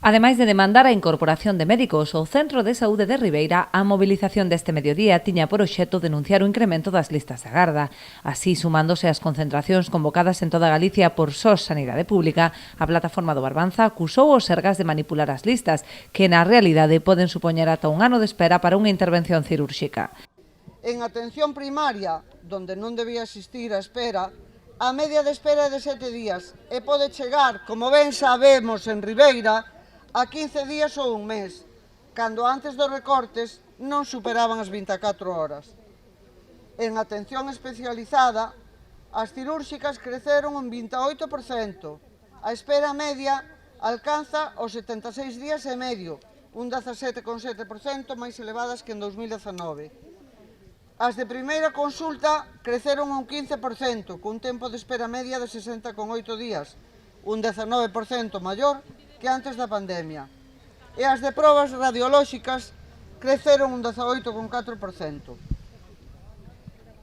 Ademais de demandar a incorporación de médicos, o Centro de Saúde de Ribeira, a mobilización deste mediodía tiña por obxecto denunciar o incremento das listas de agarda. Así, sumándose ás concentracións convocadas en toda Galicia por SOS Sanidade Pública, a plataforma do Barbanza acusou os Sergas de manipular as listas, que na realidade poden supoñer ata un ano de espera para unha intervención cirúrxica. En atención primaria, donde non debía existir a espera, a media de espera é de 7 días e pode chegar, como ben sabemos en Ribeira, a 15 días ou un mes, cando antes dos recortes non superaban as 24 horas. En atención especializada, as cirúrxicas creceron un 28%, a espera media alcanza os 76 días e medio, un 17,7% máis elevadas que en 2019. As de primeira consulta creceron un 15%, cun tempo de espera media de 60,8 días, un 19% maior que antes da pandemia. E as de probas radiolóxicas creceron un 18,4%.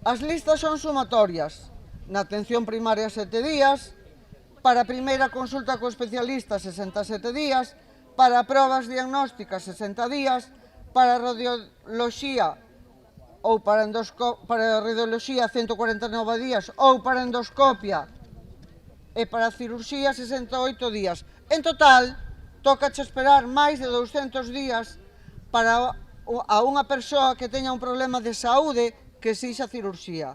As listas son sumatorias. Na atención primaria 7 días, para a primeira consulta co especialista 67 días, para probas diagnósticas 60 días, para radioloxía ou para radioloxía 149 días ou para endoscopia e para cirurxía 68 días. En total, tócache esperar máis de 200 días para a unha persoa que teña un problema de saúde que exixa cirurxía.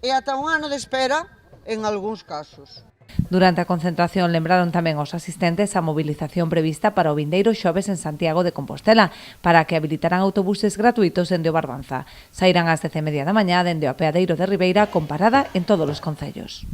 E ata un ano de espera en algúns casos. Durante a concentración lembraron tamén os asistentes a mobilización prevista para o vindeiro xoves en Santiago de Compostela, para que habilitarán autobuses gratuitos dende o Barbanza. Sairán ás 10:30 da mañá dende o apeadeiro de Ribeira con parada en todos os concellos.